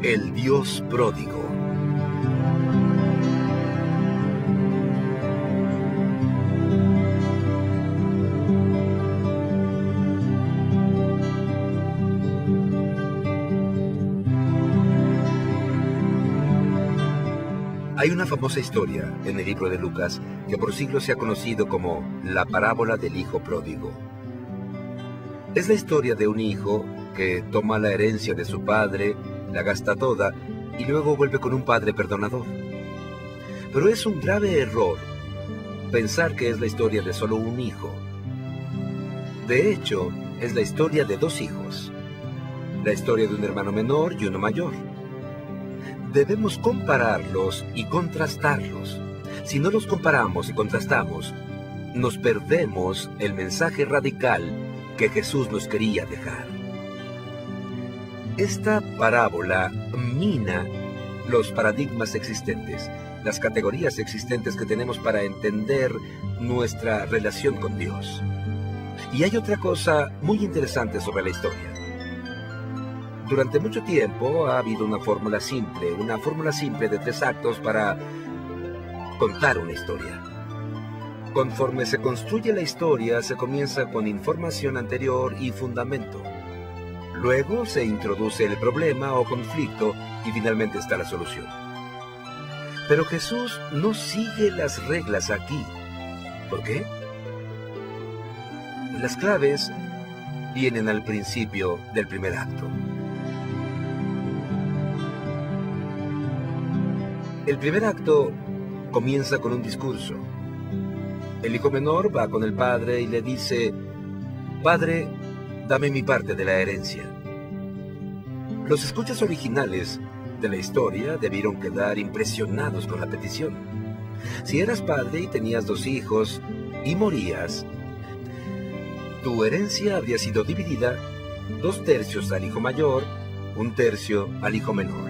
El Dios pródigo. Hay una famosa historia en el libro de Lucas que por siglos se ha conocido como la parábola del hijo pródigo. Es la historia de un hijo que toma la herencia de su padre, la gasta toda y luego vuelve con un padre perdonador. Pero es un grave error pensar que es la historia de solo un hijo. De hecho, es la historia de dos hijos, la historia de un hermano menor y uno mayor. Debemos compararlos y contrastarlos. Si no los comparamos y contrastamos, nos perdemos el mensaje radical que Jesús nos quería dejar. Esta parábola mina los paradigmas existentes, las categorías existentes que tenemos para entender nuestra relación con Dios. Y hay otra cosa muy interesante sobre la historia. Durante mucho tiempo ha habido una fórmula simple de 3 actos para contar una historia. Conforme se construye la historia, se comienza con información anterior y fundamento. Luego se introduce el problema o conflicto y finalmente está la solución. Pero Jesús no sigue las reglas aquí. ¿Por qué? Las claves vienen al principio del primer acto. El primer acto comienza con un discurso. El hijo menor va con el padre y le dice: «Padre, dame mi parte de la herencia». Los escuchas originales de la historia debieron quedar impresionados con la petición. Si eras padre y tenías 2 hijos y morías, tu herencia habría sido dividida 2/3 al hijo mayor, 1/3 al hijo menor.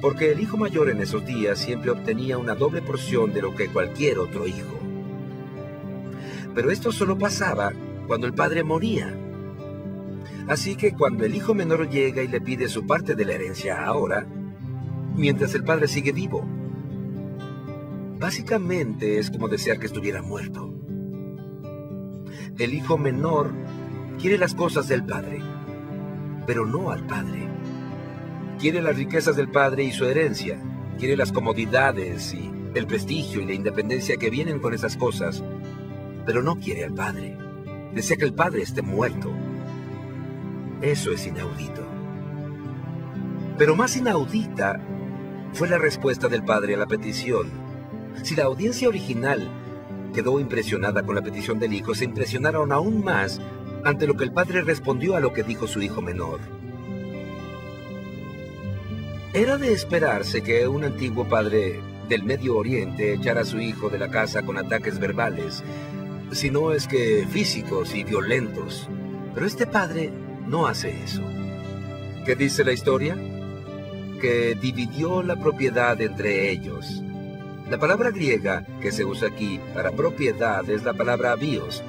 Porque el hijo mayor en esos días siempre obtenía una doble porción de lo que cualquier otro hijo. Pero esto solo pasaba cuando el padre moría. Así que cuando el hijo menor llega y le pide su parte de la herencia ahora, mientras el padre sigue vivo, básicamente es como desear que estuviera muerto. El hijo menor quiere las cosas del padre, pero no al padre. Quiere las riquezas del padre y su herencia. Quiere las comodidades y el prestigio y la independencia que vienen con esas cosas, pero no quiere al padre. Desea que el padre esté muerto. Eso es inaudito. Pero más inaudita fue la respuesta del padre a la petición. Si la audiencia original quedó impresionada con la petición del hijo, se impresionaron aún más ante lo que el padre respondió a lo que dijo su hijo menor. Era de esperarse que un antiguo padre del Medio Oriente echara a su hijo de la casa con ataques verbales, si no es que físicos y violentos. Pero este padre no hace eso. ¿Qué dice la historia? Que dividió la propiedad entre ellos. La palabra griega que se usa aquí para propiedad es la palabra bios,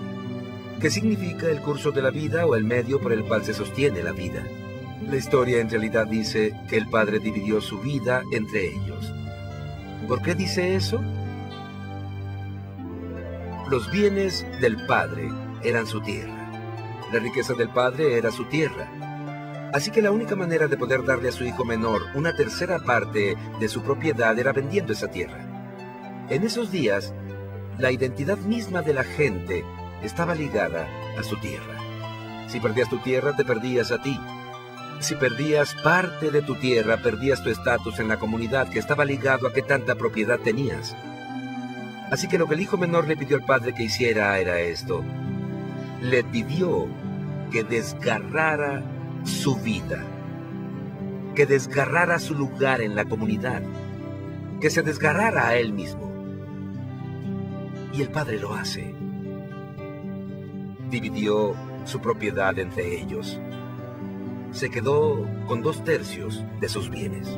que significa el curso de la vida o el medio por el cual se sostiene la vida. La historia en realidad dice que el padre dividió su vida entre ellos. ¿Por qué dice eso? Los bienes del padre eran su tierra. La riqueza del padre era su tierra. Así que la única manera de poder darle a su hijo menor una tercera parte de su propiedad era vendiendo esa tierra. En esos días, la identidad misma de la gente estaba ligada a su tierra. Si perdías tu tierra, te perdías a ti. Si perdías parte de tu tierra, perdías tu estatus en la comunidad que estaba ligado a qué tanta propiedad tenías. Así que lo que el hijo menor le pidió al padre que hiciera era esto. Le pidió que desgarrara su vida, que desgarrara su lugar en la comunidad, que se desgarrara a él mismo. Y el padre lo hace. Dividió su propiedad entre ellos. Se quedó con 2/3 de sus bienes.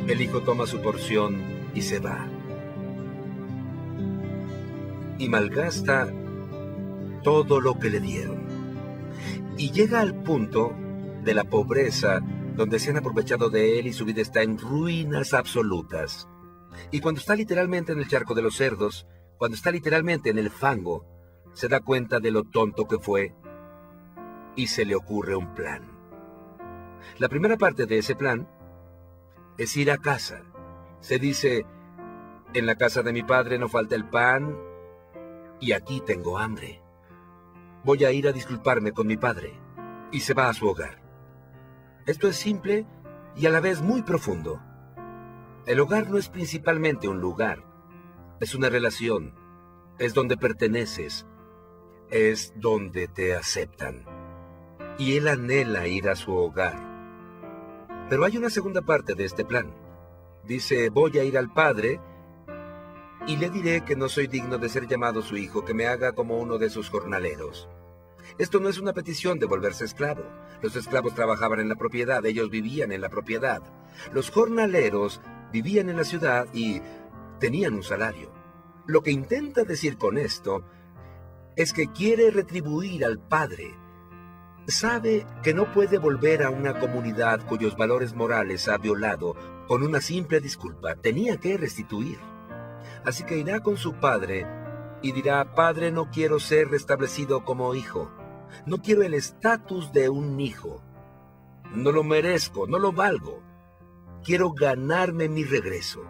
El hijo toma su porción y se va. Y malgasta todo lo que le dieron. Y llega al punto de la pobreza donde se han aprovechado de él y su vida está en ruinas absolutas. Y cuando está literalmente en el charco de los cerdos, cuando está literalmente en el fango, se da cuenta de lo tonto que fue y se le ocurre un plan. La primera parte de ese plan es ir a casa. Se dice, en la casa de mi padre no falta el pan y aquí tengo hambre. Voy a ir a disculparme con mi padre. Y se va a su hogar. Esto es simple y a la vez muy profundo. El hogar no es principalmente un lugar. Es una relación. Es donde perteneces. Es donde te aceptan. Y él anhela ir a su hogar. Pero hay una segunda parte de este plan. Dice, voy a ir al padre y le diré que no soy digno de ser llamado su hijo, que me haga como uno de sus jornaleros. Esto no es una petición de volverse esclavo. Los esclavos trabajaban en la propiedad, ellos vivían en la propiedad. Los jornaleros vivían en la ciudad y tenían un salario. Lo que intenta decir con esto es que quiere retribuir al padre. Sabe que no puede volver a una comunidad cuyos valores morales ha violado con una simple disculpa. Tenía que restituir. Así que irá con su padre y dirá, padre, no quiero ser restablecido como hijo. No quiero el estatus de un hijo. No lo merezco, no lo valgo. Quiero ganarme mi regreso.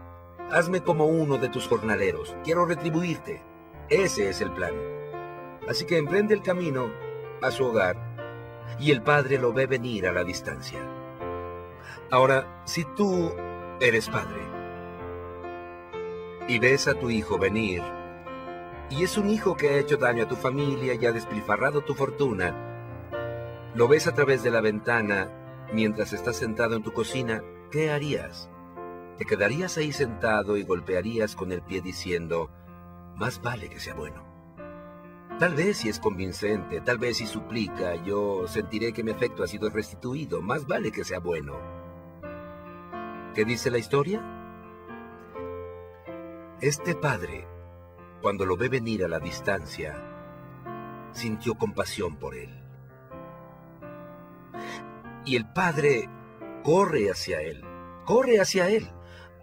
Hazme como uno de tus jornaleros. Quiero retribuirte. Ese es el plan. Así que emprende el camino a su hogar y el padre lo ve venir a la distancia. Ahora, si tú eres padre y ves a tu hijo venir, y es un hijo que ha hecho daño a tu familia y ha despilfarrado tu fortuna, lo ves a través de la ventana mientras estás sentado en tu cocina, ¿qué harías? ¿Te quedarías ahí sentado y golpearías con el pie diciendo, más vale que sea bueno? Tal vez si es convincente, tal vez si suplica, yo sentiré que mi afecto ha sido restituido, más vale que sea bueno. ¿Qué dice la historia? Este padre, cuando lo ve venir a la distancia, sintió compasión por él. Y el padre corre hacia él, corre hacia él.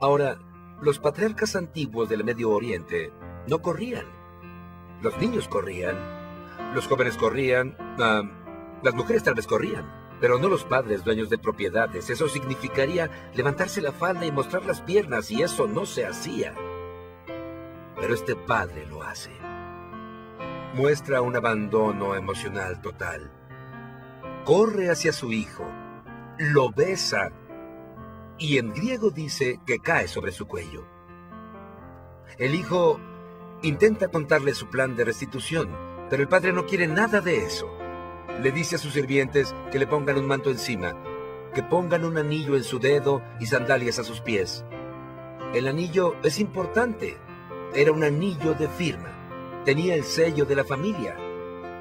Ahora, los patriarcas antiguos del Medio Oriente no corrían. Los niños corrían, los jóvenes corrían, las mujeres tal vez corrían, pero no los padres dueños de propiedades. Eso significaría levantarse la falda y mostrar las piernas, y eso no se hacía. Pero este padre lo hace. Muestra un abandono emocional total. Corre hacia su hijo, lo besa, y en griego dice que cae sobre su cuello. El hijo intenta contarle su plan de restitución, pero el padre no quiere nada de eso. Le dice a sus sirvientes que le pongan un manto encima, que pongan un anillo en su dedo y sandalias a sus pies. El anillo es importante. Era un anillo de firma. Tenía el sello de la familia.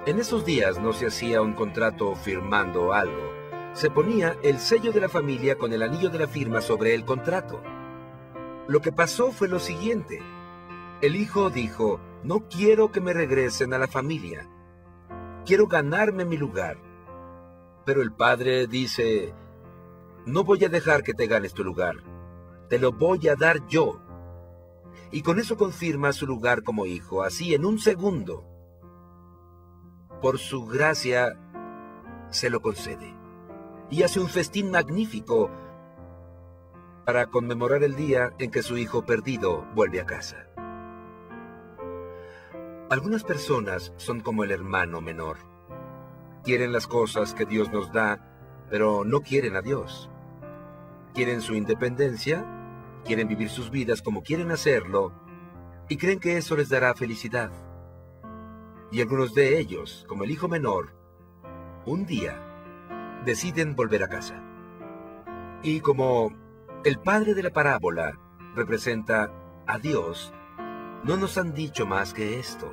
En esos días no se hacía un contrato firmando algo. Se ponía el sello de la familia con el anillo de la firma sobre el contrato. Lo que pasó fue lo siguiente. El hijo dijo, no quiero que me regresen a la familia. Quiero ganarme mi lugar. Pero el padre dice, no voy a dejar que te ganes tu lugar. Te lo voy a dar yo. Y con eso confirma su lugar como hijo, así en un segundo. Por su gracia se lo concede. Y hace un festín magnífico para conmemorar el día en que su hijo perdido vuelve a casa. Algunas personas son como el hermano menor. Quieren las cosas que Dios nos da, pero no quieren a Dios. Quieren su independencia, quieren vivir sus vidas como quieren hacerlo, y creen que eso les dará felicidad. Y algunos de ellos, como el hijo menor, un día deciden volver a casa. Y como el padre de la parábola representa a Dios, no nos han dicho más que esto.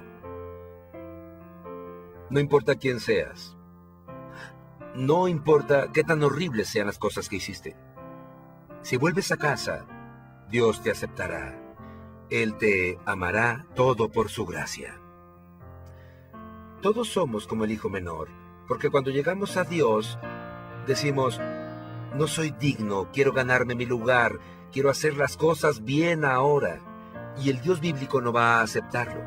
No importa quién seas. No importa qué tan horribles sean las cosas que hiciste. Si vuelves a casa Dios te aceptará. Él te amará todo por su gracia. Todos somos como el hijo menor, porque cuando llegamos a Dios, decimos, no soy digno, quiero ganarme mi lugar, quiero hacer las cosas bien ahora, y el Dios bíblico no va a aceptarlo.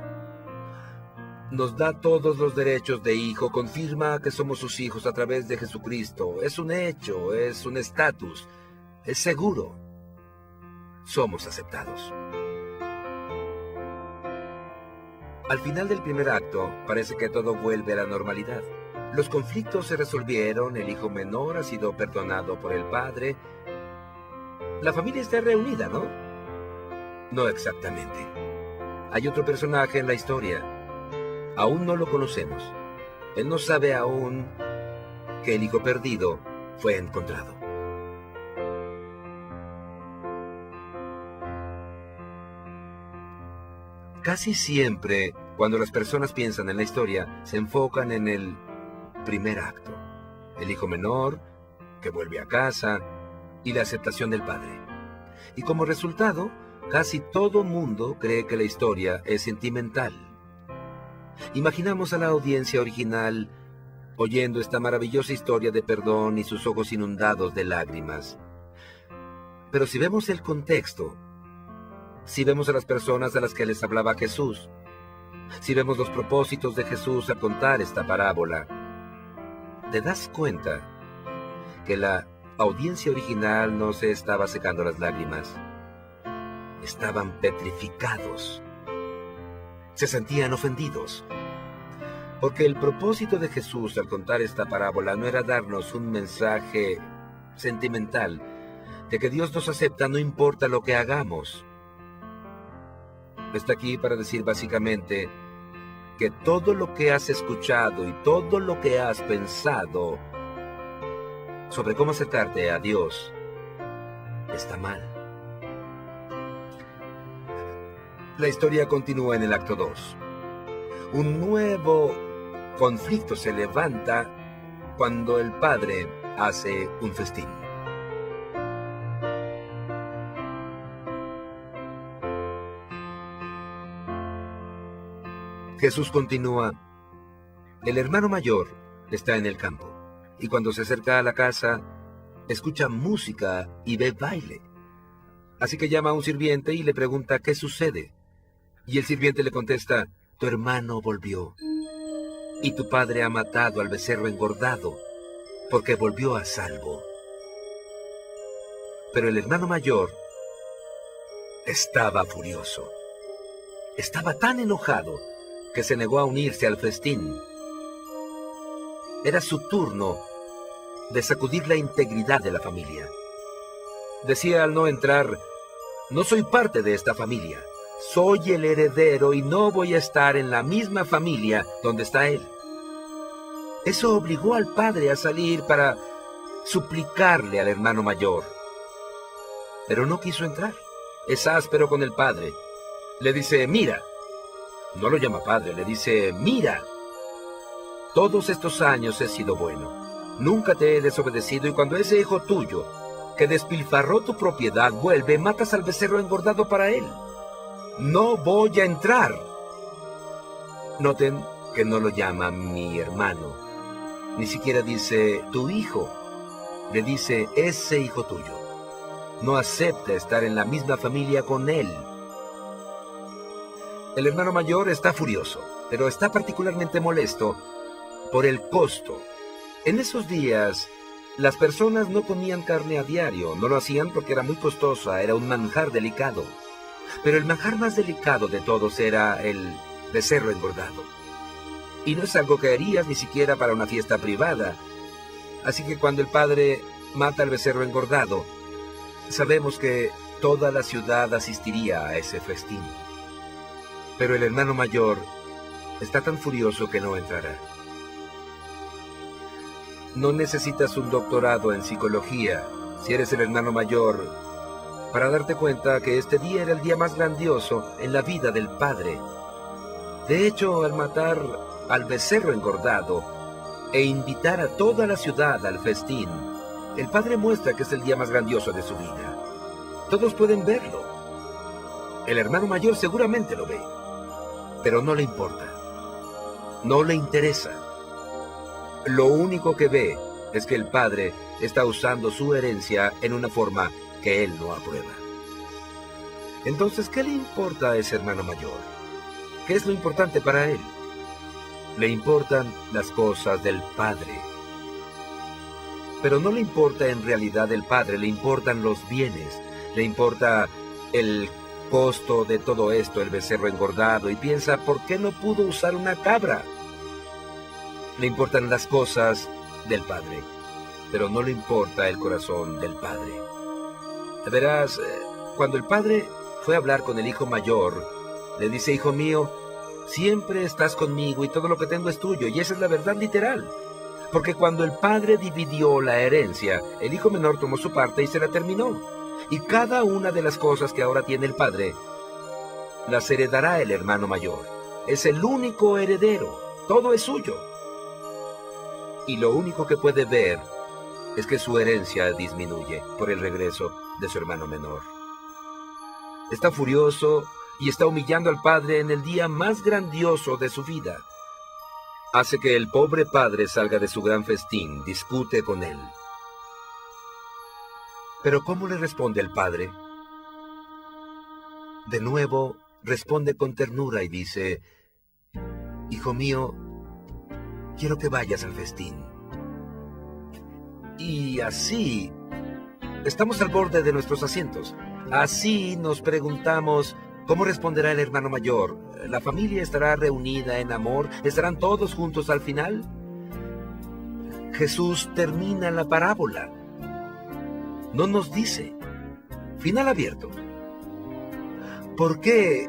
Nos da todos los derechos de hijo, confirma que somos sus hijos a través de Jesucristo. Es un hecho, es un estatus, es seguro. Somos aceptados. Al final del primer acto, parece que todo vuelve a la normalidad. Los conflictos se resolvieron, el hijo menor ha sido perdonado por el padre. La familia está reunida, ¿no? No exactamente. Hay otro personaje en la historia. Aún no lo conocemos. Él no sabe aún que el hijo perdido fue encontrado. Casi siempre, cuando las personas piensan en la historia, se enfocan en el primer acto. El hijo menor, que vuelve a casa, y la aceptación del padre. Y como resultado, casi todo mundo cree que la historia es sentimental. Imaginamos a la audiencia original oyendo esta maravillosa historia de perdón y sus ojos inundados de lágrimas. Pero si vemos el contexto, si vemos a las personas a las que les hablaba Jesús, si vemos los propósitos de Jesús al contar esta parábola, te das cuenta que la audiencia original no se estaba secando las lágrimas. Estaban petrificados. Se sentían ofendidos. Porque el propósito de Jesús al contar esta parábola no era darnos un mensaje sentimental de que Dios nos acepta no importa lo que hagamos. Está aquí para decir básicamente que todo lo que has escuchado y todo lo que has pensado sobre cómo acercarte a Dios está mal. La historia continúa en el acto 2. Un nuevo conflicto se levanta cuando el padre hace un festín. Jesús continúa, el hermano mayor está en el campo, y cuando se acerca a la casa, escucha música y ve baile. Así que llama a un sirviente y le pregunta qué sucede. Y el sirviente le contesta, tu hermano volvió, y tu padre ha matado al becerro engordado, porque volvió a salvo. Pero el hermano mayor estaba furioso. Estaba tan enojado que se negó a unirse al festín. Era su turno de sacudir la integridad de la familia. Decía al no entrar, no soy parte de esta familia, soy el heredero y no voy a estar en la misma familia donde está él. Eso obligó al padre a salir para suplicarle al hermano mayor. Pero no quiso entrar. Es áspero con el padre. Le dice, mira. No lo llama padre, le dice, mira. Todos estos años he sido bueno. Nunca te he desobedecido y cuando ese hijo tuyo, que despilfarró tu propiedad, vuelve, matas al becerro engordado para él. No voy a entrar. Noten que no lo llama mi hermano. Ni siquiera dice tu hijo. Le dice ese hijo tuyo. No acepta estar en la misma familia con él. El hermano mayor está furioso, pero está particularmente molesto por el costo. En esos días, las personas no comían carne a diario. No lo hacían porque era muy costosa, era un manjar delicado. Pero el manjar más delicado de todos era el becerro engordado. Y no es algo que harías ni siquiera para una fiesta privada. Así que cuando el padre mata al becerro engordado, sabemos que toda la ciudad asistiría a ese festín. Pero el hermano mayor está tan furioso que no entrará. No necesitas un doctorado en psicología, si eres el hermano mayor, para darte cuenta que este día era el día más grandioso en la vida del padre. De hecho, al matar al becerro engordado e invitar a toda la ciudad al festín, el padre muestra que es el día más grandioso de su vida. Todos pueden verlo. El hermano mayor seguramente lo ve, pero no le importa, no le interesa. Lo único que ve es que el padre está usando su herencia en una forma que él no aprueba. Entonces, ¿qué le importa a ese hermano mayor? ¿Qué es lo importante para él? Le importan las cosas del padre. Pero no le importa en realidad el padre, le importan los bienes, le importa el costo de todo esto, el becerro engordado, y piensa, ¿por qué no pudo usar una cabra? Le importan las cosas del padre, pero no le importa el corazón del padre. Verás, cuando el padre fue a hablar con el hijo mayor, le dice, hijo mío, siempre estás conmigo y todo lo que tengo es tuyo, y esa es la verdad literal. Porque cuando el padre dividió la herencia, el hijo menor tomó su parte y se la terminó. Y cada una de las cosas que ahora tiene el padre, las heredará el hermano mayor. Es el único heredero, todo es suyo. Y lo único que puede ver es que su herencia disminuye por el regreso de su hermano menor. Está furioso y está humillando al padre en el día más grandioso de su vida. Hace que el pobre padre salga de su gran festín, discute con él. Pero ¿cómo le responde el padre? De nuevo, responde con ternura y dice, hijo mío, quiero que vayas al festín. Y así, estamos al borde de nuestros asientos. Así nos preguntamos, ¿cómo responderá el hermano mayor? ¿La familia estará reunida en amor? ¿Estarán todos juntos al final? Jesús termina la parábola. No nos dice. Final abierto. ¿Por qué?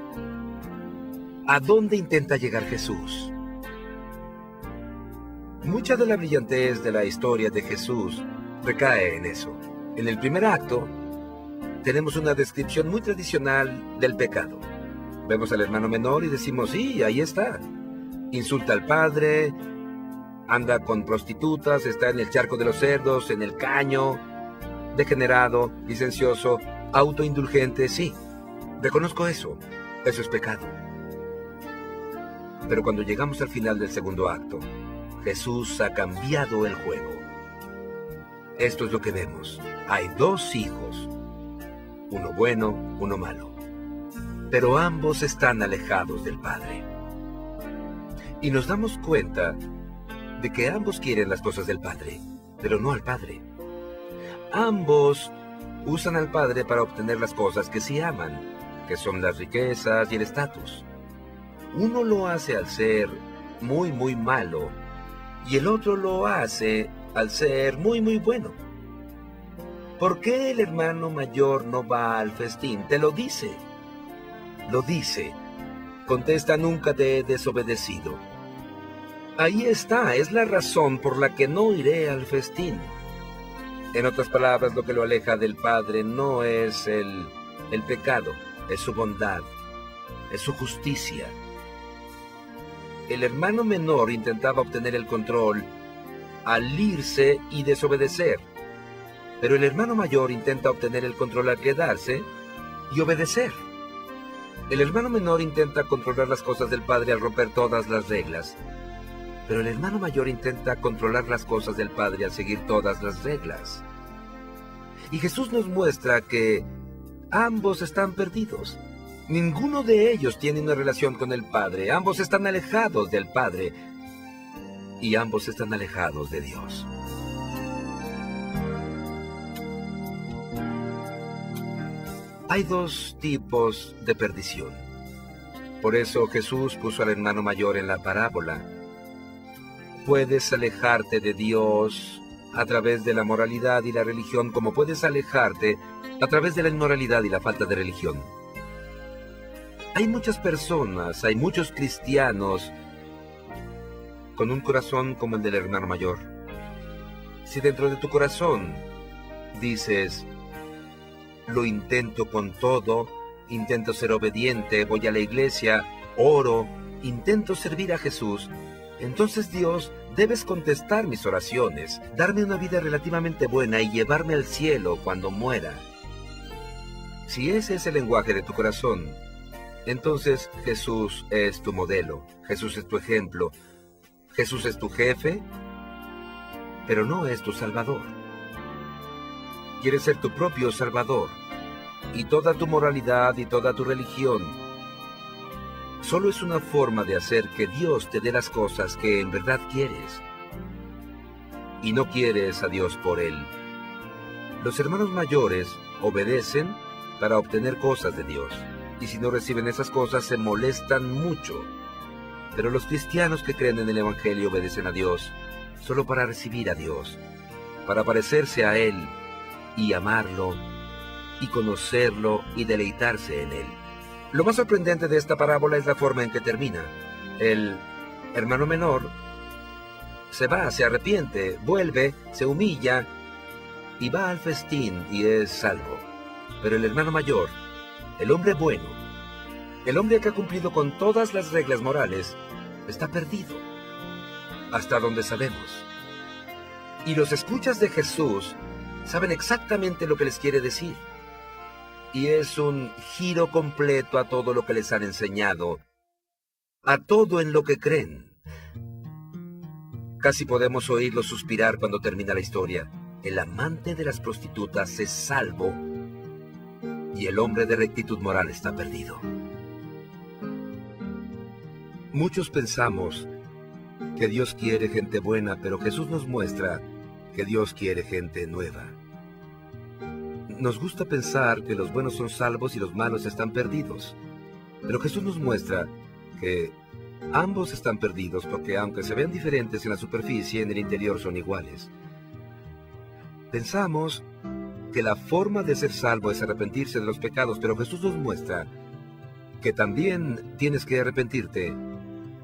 ¿A dónde intenta llegar Jesús? Mucha de la brillantez de la historia de Jesús recae en eso. En el primer acto, tenemos una descripción muy tradicional del pecado. Vemos al hermano menor y decimos, sí, ahí está. Insulta al padre, anda con prostitutas, está en el charco de los cerdos, en el caño, degenerado, licencioso, autoindulgente, sí. Reconozco eso. Eso es pecado. Pero cuando llegamos al final del segundo acto, Jesús ha cambiado el juego. Esto es lo que vemos. Hay dos hijos. Uno bueno, uno malo. Pero ambos están alejados del Padre. Y nos damos cuenta de que ambos quieren las cosas del Padre, pero no al Padre. Ambos usan al Padre para obtener las cosas que sí aman, que son las riquezas y el estatus. Uno lo hace al ser muy, muy malo, y el otro lo hace al ser muy, muy bueno. ¿Por qué el hermano mayor no va al festín? Te lo dice. Lo dice. Contesta, nunca te he desobedecido. Ahí está, es la razón por la que no iré al festín. En otras palabras, lo que lo aleja del Padre no es el pecado, es su bondad, es su justicia. El hermano menor intentaba obtener el control al irse y desobedecer. Pero el hermano mayor intenta obtener el control al quedarse y obedecer. El hermano menor intenta controlar las cosas del Padre al romper todas las reglas. Pero el hermano mayor intenta controlar las cosas del Padre al seguir todas las reglas. Y Jesús nos muestra que ambos están perdidos. Ninguno de ellos tiene una relación con el Padre. Ambos están alejados del Padre. Y ambos están alejados de Dios. Hay dos tipos de perdición. Por eso Jesús puso al hermano mayor en la parábola. Puedes alejarte de Dios a través de la moralidad y la religión, como puedes alejarte a través de la inmoralidad y la falta de religión. Hay muchas personas, hay muchos cristianos con un corazón como el del hermano mayor. Si dentro de tu corazón dices, lo intento con todo, intento ser obediente, voy a la iglesia, oro, intento servir a Jesús, entonces Dios, debes contestar mis oraciones, darme una vida relativamente buena y llevarme al cielo cuando muera. Si ese es el lenguaje de tu corazón, Entonces Jesús es tu modelo, Jesús es tu ejemplo, Jesús es tu jefe, pero no es tu Salvador. Quieres ser tu propio Salvador, y toda tu moralidad y toda tu religión solo es una forma de hacer que Dios te dé las cosas que en verdad quieres, y no quieres a Dios por Él. Los hermanos mayores obedecen para obtener cosas de Dios, y si no reciben esas cosas se molestan mucho. Pero los cristianos que creen en el Evangelio obedecen a Dios solo para recibir a Dios, para parecerse a Él y amarlo y conocerlo y deleitarse en Él. Lo más sorprendente de esta parábola es la forma en que termina. El hermano menor se va, se arrepiente, vuelve, se humilla y va al festín y es salvo. Pero el hermano mayor, el hombre bueno, el hombre que ha cumplido con todas las reglas morales, está perdido, hasta donde sabemos. Y los escuchas de Jesús saben exactamente lo que les quiere decir. Y es un giro completo a todo lo que les han enseñado, a todo en lo que creen. Casi podemos oírlos suspirar cuando termina la historia. El amante de las prostitutas es salvo y el hombre de rectitud moral está perdido. Muchos pensamos que Dios quiere gente buena, pero Jesús nos muestra que Dios quiere gente nueva. Nos gusta pensar que los buenos son salvos y los malos están perdidos, pero Jesús nos muestra que ambos están perdidos porque aunque se vean diferentes en la superficie, en el interior son iguales. Pensamos que la forma de ser salvo es arrepentirse de los pecados, pero Jesús nos muestra que también tienes que arrepentirte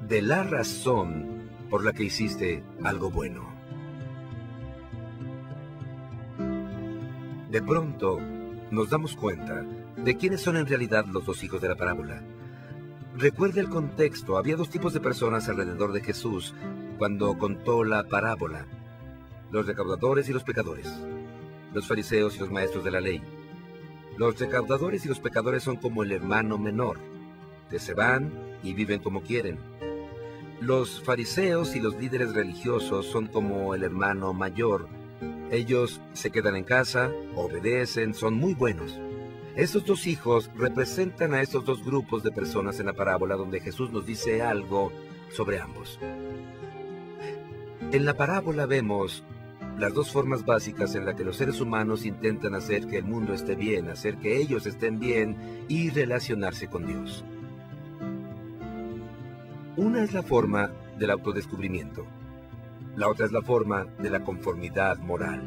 de la razón por la que hiciste algo bueno. De pronto, nos damos cuenta de quiénes son en realidad los dos hijos de la parábola. Recuerda el contexto, había dos tipos de personas alrededor de Jesús cuando contó la parábola: los recaudadores y los pecadores, los fariseos y los maestros de la ley. Los recaudadores y los pecadores son como el hermano menor, que se van y viven como quieren. Los fariseos y los líderes religiosos son como el hermano mayor. Ellos se quedan en casa, obedecen, son muy buenos. Estos dos hijos representan a estos dos grupos de personas en la parábola donde Jesús nos dice algo sobre ambos. En la parábola vemos las dos formas básicas en las que los seres humanos intentan hacer que el mundo esté bien, hacer que ellos estén bien y relacionarse con Dios. Una es la forma del autodescubrimiento. La otra es la forma de la conformidad moral.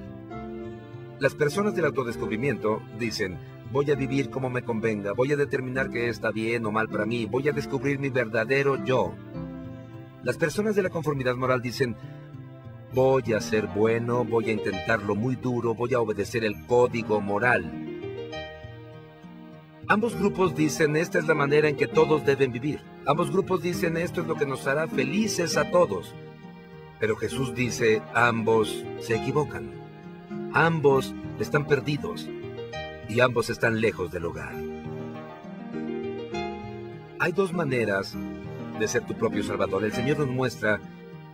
Las personas del autodescubrimiento dicen: voy a vivir como me convenga, voy a determinar qué está bien o mal para mí, voy a descubrir mi verdadero yo. Las personas de la conformidad moral dicen: voy a ser bueno, voy a intentarlo muy duro, voy a obedecer el código moral. Ambos grupos dicen: esta es la manera en que todos deben vivir. Ambos grupos dicen: esto es lo que nos hará felices a todos. Pero Jesús dice: ambos se equivocan. Ambos están perdidos y ambos están lejos del hogar. Hay dos maneras de ser tu propio Salvador. El Señor nos muestra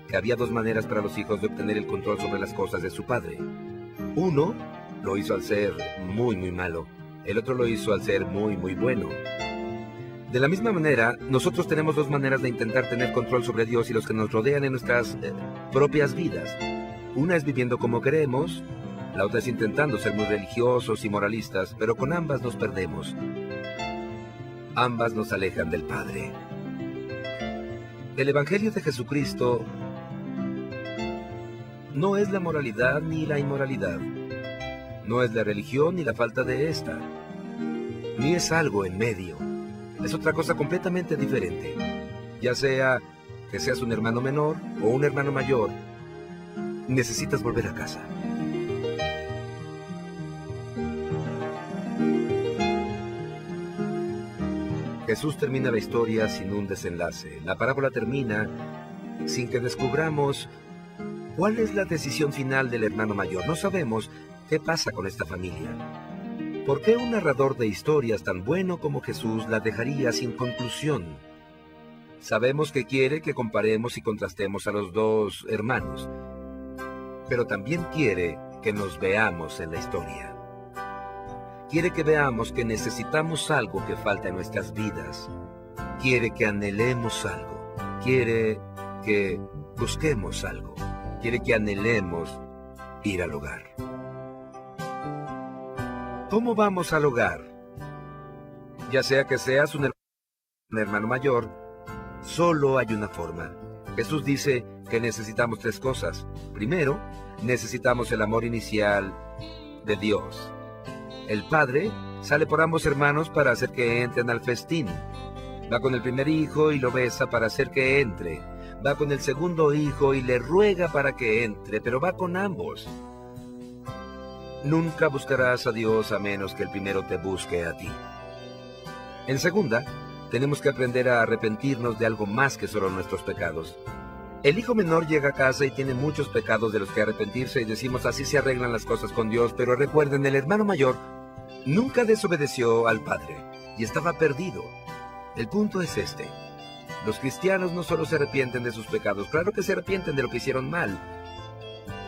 que había dos maneras para los hijos de obtener el control sobre las cosas de su padre. Uno lo hizo al ser muy, muy malo. El otro lo hizo al ser muy, muy bueno. De la misma manera, nosotros tenemos dos maneras de intentar tener control sobre Dios y los que nos rodean en nuestras propias vidas. Una es viviendo como queremos, la otra es intentando ser muy religiosos y moralistas, pero con ambas nos perdemos. Ambas nos alejan del Padre. El Evangelio de Jesucristo no es la moralidad ni la inmoralidad. No es la religión ni la falta de esta. Ni es algo en medio. Es otra cosa completamente diferente. Ya sea que seas un hermano menor o un hermano mayor, necesitas volver a casa. Jesús termina la historia sin un desenlace. La parábola termina sin que descubramos cuál es la decisión final del hermano mayor. No sabemos qué pasa con esta familia. ¿Por qué un narrador de historias tan bueno como Jesús la dejaría sin conclusión? Sabemos que quiere que comparemos y contrastemos a los dos hermanos, pero también quiere que nos veamos en la historia. Quiere que veamos que necesitamos algo que falta en nuestras vidas. Quiere que anhelemos algo. Quiere que busquemos algo. Quiere que anhelemos ir al hogar. ¿Cómo vamos al hogar? Ya sea que seas un hermano mayor, solo hay una forma. Jesús dice que necesitamos tres cosas. Primero, necesitamos el amor inicial de Dios. El padre sale por ambos hermanos para hacer que entren al festín. Va con el primer hijo y lo besa para hacer que entre. Va con el segundo hijo y le ruega para que entre, pero va con ambos. Nunca buscarás a Dios a menos que el primero te busque a ti. En segunda, tenemos que aprender a arrepentirnos de algo más que solo nuestros pecados. El hijo menor llega a casa y tiene muchos pecados de los que arrepentirse y decimos así se arreglan las cosas con Dios, pero recuerden, el hermano mayor nunca desobedeció al padre y estaba perdido. El punto es este. Los cristianos no solo se arrepienten de sus pecados, claro que se arrepienten de lo que hicieron mal,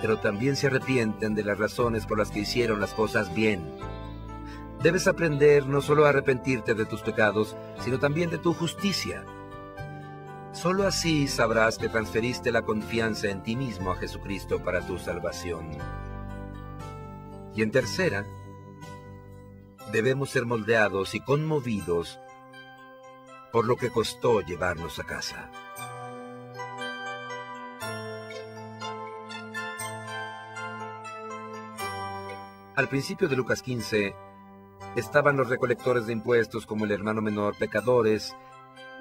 pero también se arrepienten de las razones por las que hicieron las cosas bien. Debes aprender no solo a arrepentirte de tus pecados, sino también de tu justicia. Solo así sabrás que transferiste la confianza en ti mismo a Jesucristo para tu salvación. Y en tercera, debemos ser moldeados y conmovidos por lo que costó llevarnos a casa. Al principio de Lucas 15, estaban los recolectores de impuestos como el hermano menor, pecadores,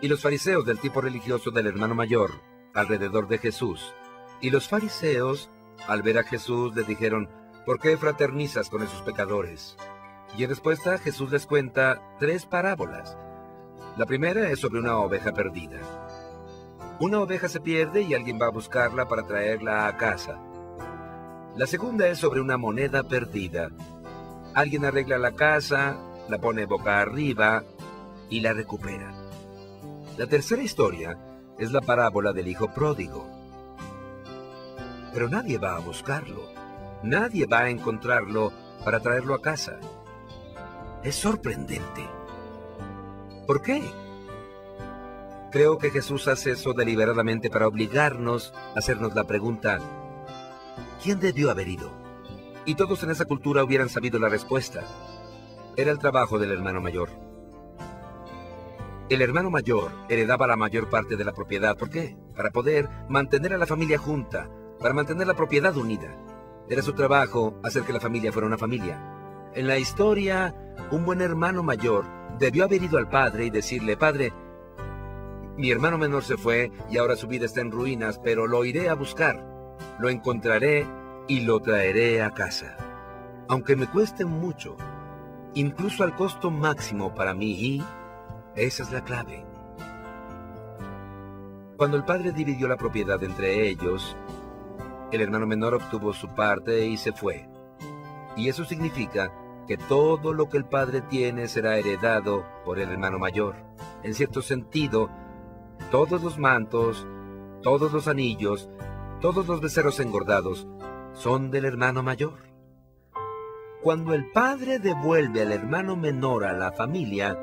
y los fariseos del tipo religioso del hermano mayor, alrededor de Jesús. Y los fariseos, al ver a Jesús, le dijeron, ¿por qué fraternizas con esos pecadores? Y en respuesta, Jesús les cuenta tres parábolas. La primera es sobre una oveja perdida. Una oveja se pierde y alguien va a buscarla para traerla a casa. La segunda es sobre una moneda perdida. Alguien arregla la casa, la pone boca arriba y la recupera. La tercera historia es la parábola del hijo pródigo. Pero nadie va a buscarlo. Nadie va a encontrarlo para traerlo a casa. Es sorprendente. ¿Por qué? Creo que Jesús hace eso deliberadamente para obligarnos a hacernos la pregunta, ¿quién debió haber ido? Y todos en esa cultura hubieran sabido la respuesta. Era el trabajo del hermano mayor. El hermano mayor heredaba la mayor parte de la propiedad. ¿Por qué? Para poder mantener a la familia junta, para mantener la propiedad unida. Era su trabajo hacer que la familia fuera una familia. En la historia, un buen hermano mayor debió haber ido al padre y decirle, Padre, mi hermano menor se fue y ahora su vida está en ruinas, pero lo iré a buscar, lo encontraré y lo traeré a casa. Aunque me cueste mucho, incluso al costo máximo para mí, y esa es la clave. Cuando el padre dividió la propiedad entre ellos, el hermano menor obtuvo su parte y se fue. Y eso significa que todo lo que el padre tiene será heredado por el hermano mayor. En cierto sentido, todos los mantos, todos los anillos, todos los becerros engordados son del hermano mayor. Cuando el padre devuelve al hermano menor a la familia,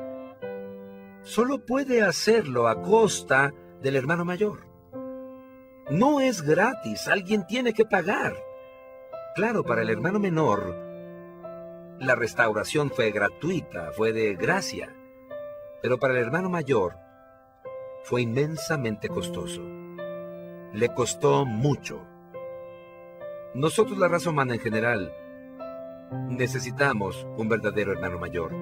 solo puede hacerlo a costa del hermano mayor. No es gratis, alguien tiene que pagar. Claro, para el hermano menor, la restauración fue gratuita, fue de gracia. Pero para el hermano mayor, fue inmensamente costoso. Le costó mucho. Nosotros, la raza humana en general, necesitamos un verdadero hermano mayor.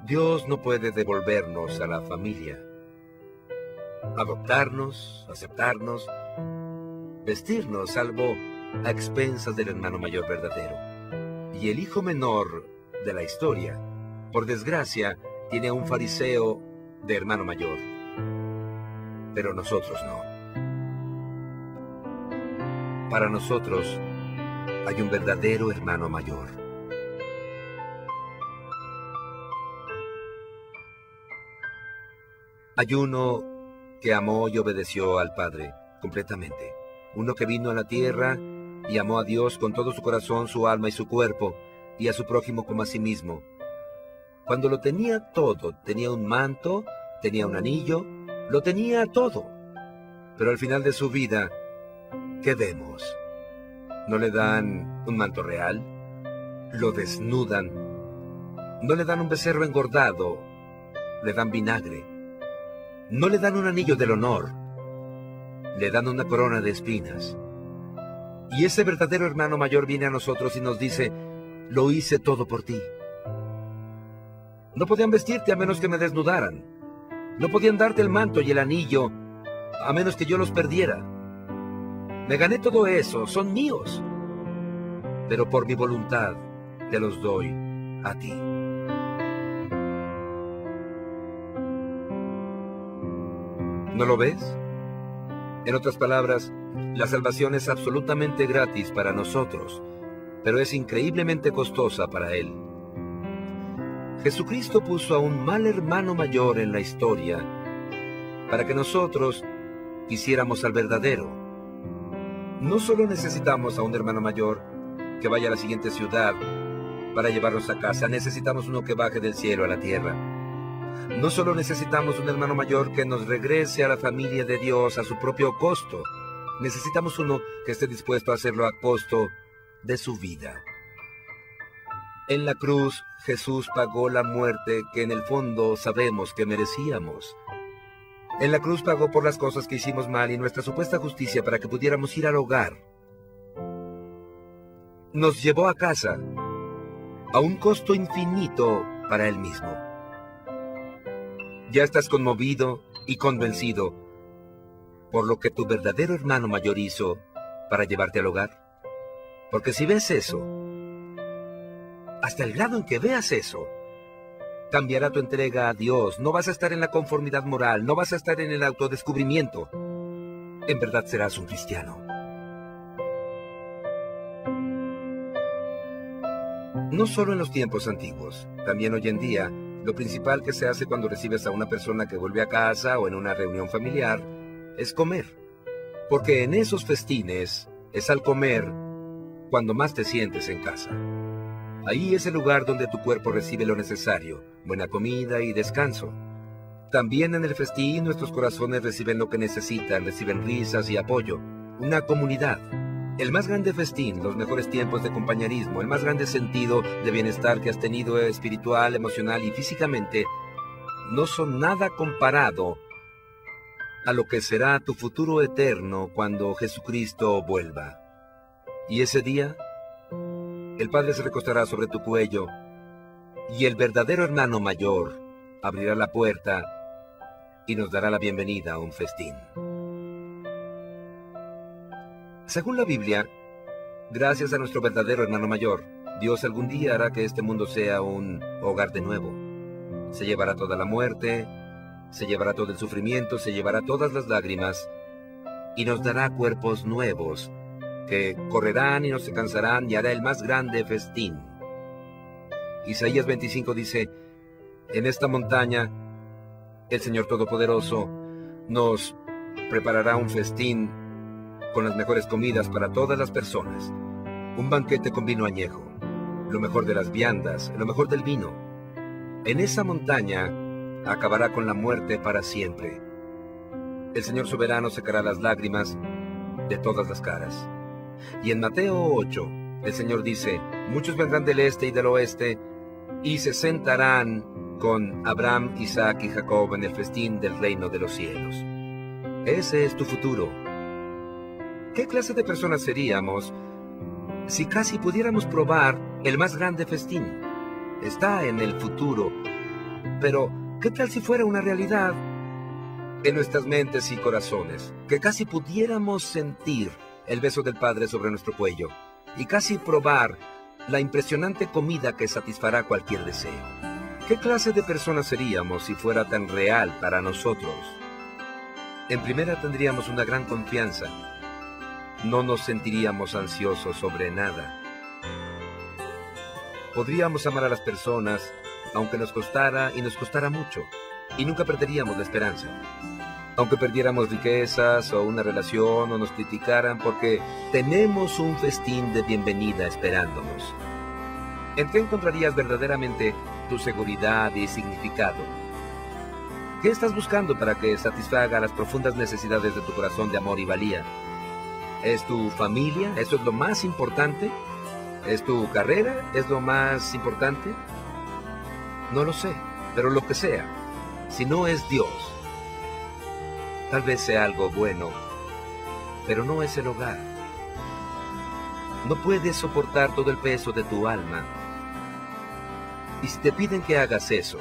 Dios no puede devolvernos a la familia, adoptarnos, aceptarnos, vestirnos, salvo a expensas del hermano mayor verdadero. Y el hijo menor de la historia, por desgracia, tiene a un fariseo de hermano mayor. Pero nosotros no. Para nosotros, hay un verdadero hermano mayor. Hay uno que amó y obedeció al Padre completamente. Uno que vino a la tierra y amó a Dios con todo su corazón, su alma y su cuerpo, y a su prójimo como a sí mismo. Cuando lo tenía todo, tenía un manto, tenía un anillo, lo tenía todo. Pero al final de su vida, ¿qué vemos? ¿No le dan un manto real? ¿Lo desnudan? ¿No le dan un becerro engordado? ¿Le dan vinagre? ¿No le dan un anillo del honor? Le dan una corona de espinas. Y ese verdadero hermano mayor viene a nosotros y nos dice, lo hice todo por ti. No podían vestirte a menos que me desnudaran. No podían darte el manto y el anillo a menos que yo los perdiera. Me gané todo eso, son míos. Pero por mi voluntad te los doy a ti. ¿No lo ves? En otras palabras, la salvación es absolutamente gratis para nosotros, pero es increíblemente costosa para Él. Jesucristo puso a un mal hermano mayor en la historia para que nosotros quisiéramos al verdadero. No solo necesitamos a un hermano mayor que vaya a la siguiente ciudad para llevarnos a casa, necesitamos uno que baje del cielo a la tierra. No solo necesitamos un hermano mayor que nos regrese a la familia de Dios a su propio costo, necesitamos uno que esté dispuesto a hacerlo a costo de su vida. En la cruz, Jesús pagó la muerte que en el fondo sabemos que merecíamos. En la cruz pagó por las cosas que hicimos mal y nuestra supuesta justicia para que pudiéramos ir al hogar. Nos llevó a casa, a un costo infinito para Él mismo. ¿Ya estás conmovido y convencido por lo que tu verdadero hermano mayor hizo para llevarte al hogar? Porque si ves eso, hasta el grado en que veas eso, cambiará tu entrega a Dios. No vas a estar en la conformidad moral, no vas a estar en el autodescubrimiento. En verdad serás un cristiano. No solo en los tiempos antiguos, también hoy en día, lo principal que se hace cuando recibes a una persona que vuelve a casa o en una reunión familiar es comer. Porque en esos festines es al comer cuando más te sientes en casa. Ahí es el lugar donde tu cuerpo recibe lo necesario, buena comida y descanso. También en el festín nuestros corazones reciben lo que necesitan, reciben risas y apoyo, una comunidad. El más grande festín, los mejores tiempos de compañerismo, el más grande sentido de bienestar que has tenido espiritual, emocional y físicamente, no son nada comparado a lo que será tu futuro eterno cuando Jesucristo vuelva. Y ese día, el Padre se recostará sobre tu cuello y el verdadero hermano mayor abrirá la puerta y nos dará la bienvenida a un festín. Según la Biblia, gracias a nuestro verdadero hermano mayor, Dios algún día hará que este mundo sea un hogar de nuevo. Se llevará toda la muerte, se llevará todo el sufrimiento, se llevará todas las lágrimas y nos dará cuerpos nuevos que correrán y no se cansarán y hará el más grande festín. Isaías 25 dice, en esta montaña el Señor Todopoderoso nos preparará un festín con las mejores comidas para todas las personas, un banquete con vino añejo, lo mejor de las viandas, lo mejor del vino. En esa montaña acabará con la muerte para siempre. El Señor soberano secará las lágrimas de todas las caras. Y en Mateo 8, el Señor dice, muchos vendrán del este y del oeste, y se sentarán con Abraham, Isaac y Jacob en el festín del reino de los cielos. Ese es tu futuro. ¿Qué clase de personas seríamos si casi pudiéramos probar el más grande festín? Está en el futuro. Pero, ¿qué tal si fuera una realidad en nuestras mentes y corazones? Que casi pudiéramos sentir el beso del Padre sobre nuestro cuello y casi probar la impresionante comida que satisfará cualquier deseo. ¿Qué clase de personas seríamos si fuera tan real para nosotros? En primera tendríamos una gran confianza no nos sentiríamos ansiosos sobre nada. Podríamos amar a las personas, aunque nos costara y nos costara mucho, y nunca perderíamos la esperanza. Aunque perdiéramos riquezas o una relación o nos criticaran, porque tenemos un festín de bienvenida esperándonos. ¿En qué encontrarías verdaderamente tu seguridad y significado? ¿Qué estás buscando para que satisfaga las profundas necesidades de tu corazón de amor y valía? ¿Es tu familia? ¿Eso es lo más importante? ¿Es tu carrera? ¿Es lo más importante? No lo sé, pero lo que sea, si no es Dios, tal vez sea algo bueno, pero no es el hogar. No puedes soportar todo el peso de tu alma. Y si te piden que hagas eso,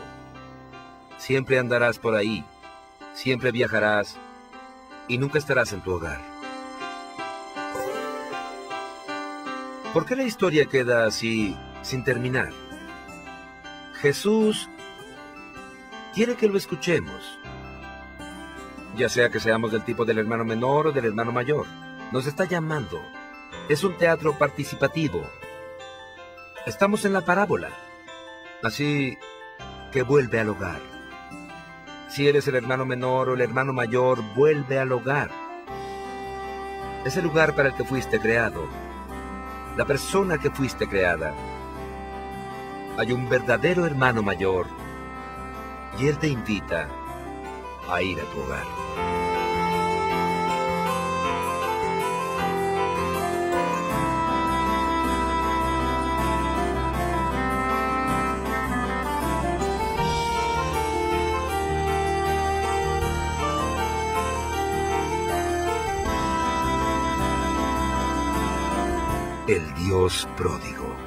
siempre andarás por ahí, siempre viajarás y nunca estarás en tu hogar. ¿Por qué la historia queda así, sin terminar? Jesús quiere que lo escuchemos, ya sea que seamos del tipo del hermano menor o del hermano mayor. Nos está llamando. Es un teatro participativo. Estamos en la parábola. Así que vuelve al hogar. Si eres el hermano menor o el hermano mayor, vuelve al hogar. Es el lugar para el que fuiste creado, la persona que fuiste creada. Hay un verdadero hermano mayor y él te invita a ir a tu hogar. El Dios pródigo.